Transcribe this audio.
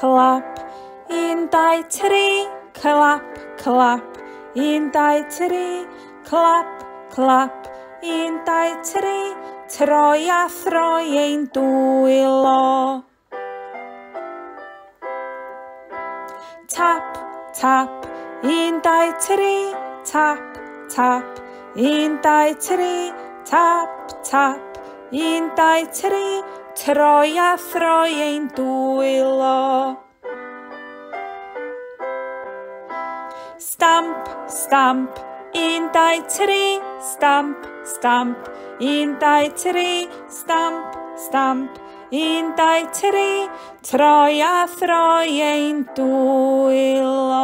clap. 1, 2, 3, clap, clap. 1, 2, 3, clap, clap. 1, 2, 3, troi a throi ein dwylo. Tap, tap. 1, 2, 3, tap, tap. 1, 2, 3, tap, tap. 1, 2, 3, troi a throi ein dwylo. Stamp, stamp. 1, 2, 3, stamp, stamp. 1, 2, 3, stamp, stamp. 1, 2, 3, troi a throi ein dwylo.